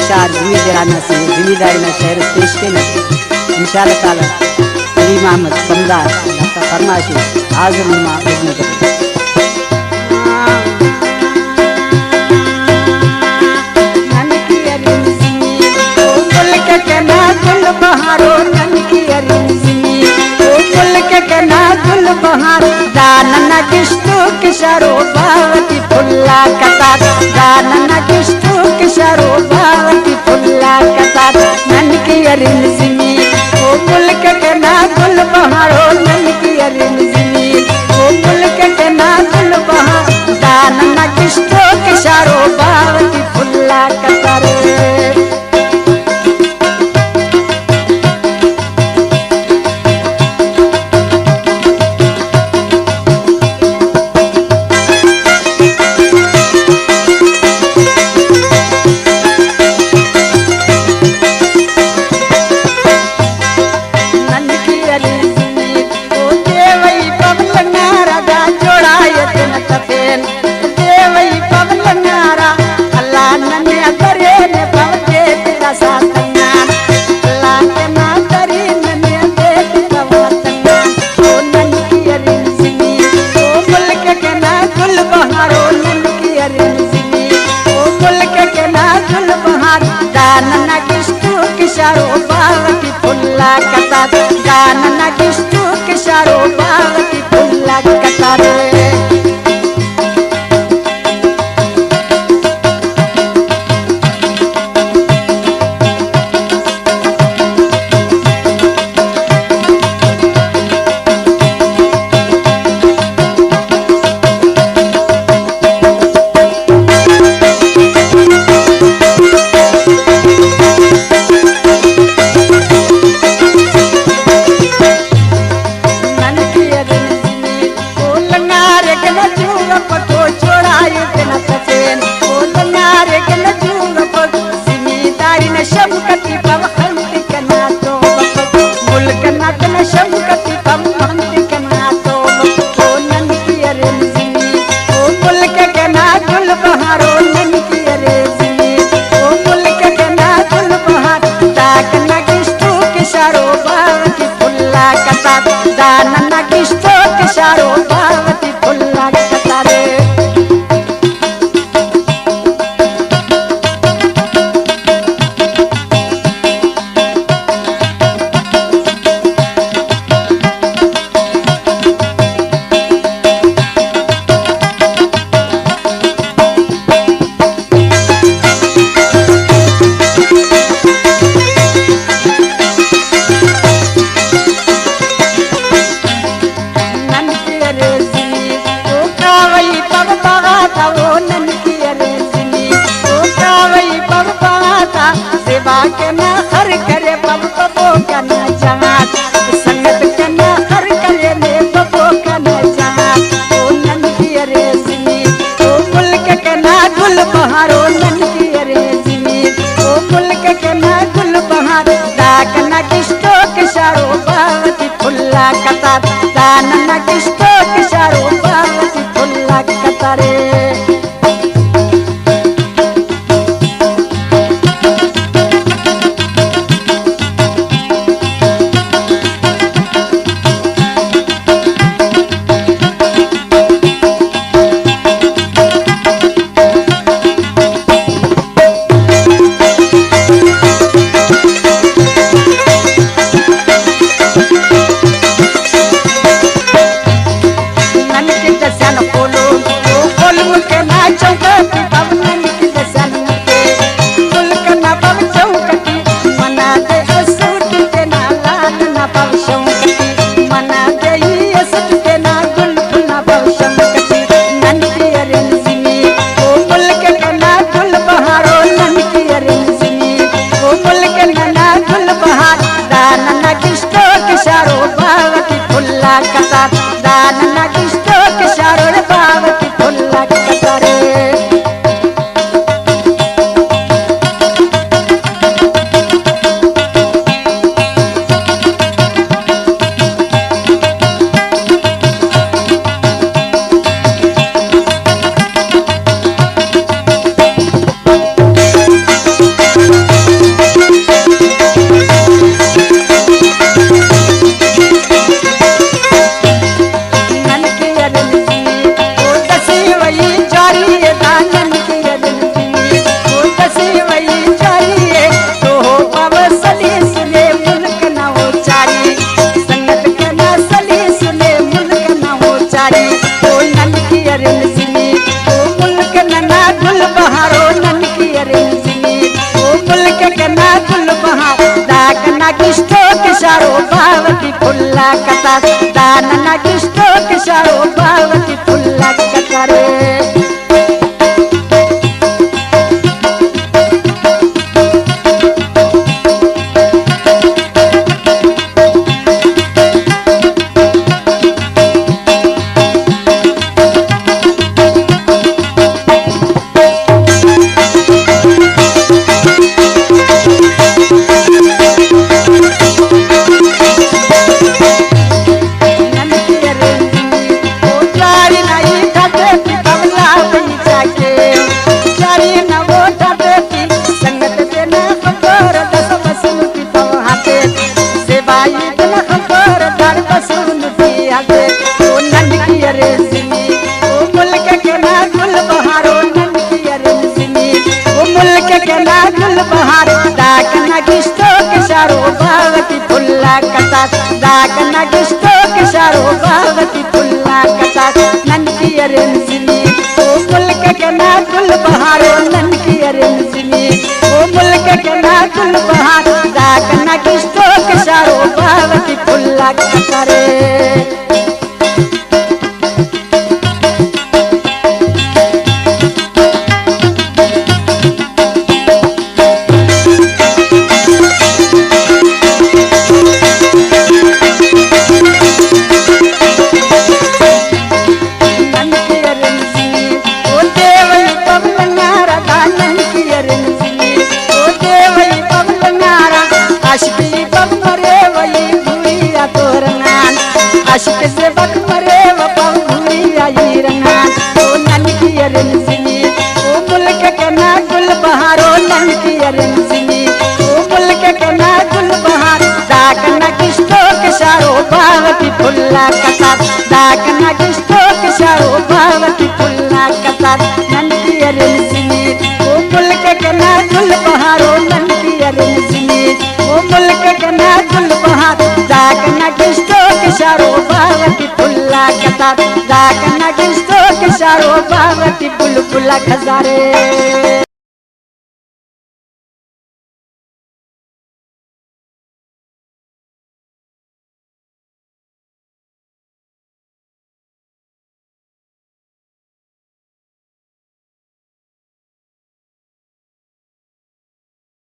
शहर जिम्मेदाराना से जिम्मेदारी शहर पेश के इंशाअल्लाह ताला अली मोहम्मद समदार फरमाइश हाजिर नुमा इब्न बहारो ननकी अरिंजनी ओ गुल के कना गुल बहार दानन किस्तु किशरो भावती फुल्ला कतार दानन किस्तु किशरो भावती फुल्ला कतार ननकी अरिंजनी ओ गुल के कना गुल बहारो ननकी अरिंजनी ओ गुल के कना गुल बहार दानन किस्तु किशरो भावती फुल्ला कतार कना गुल बहार दाकना किस्तो किशारो बावती फुल्ला कता दानना किस्तो किशारो बावती फुल्ला कतारे बावती फुल्ला कता दाकना किस्तो किशारो बावती फुल्ला कता ननकी अरेंसिनी ओ मुल्क कना गुल बहारो ननकी अरेंसिनी ओ मुल्क कना गुल बहार दाकना किस्तो किशारो बावती फुल्ला कता रे आशिक से बक मरे वपम भूरिया रंगान ओ ननकी अरेंसिनी ओ मुल्क कना गुल बहारो ननकी अरेंसिनी ओ मुल्क कना गुल बहार दाकना किस्तो किशारो बावती फुल्ला कता दाकना किस्तो किशारो बावती फुल्ला कता ननकी अरेंसिनी ओ मुल्क कना गुल बहारो ननकी अरेंसिनी ओ मुल्क कना गुल बहार दाकना किस्तो किशारो बावती फुल्ला कता दाकना किस्तो किशारो बावती बुलबुला खजारे।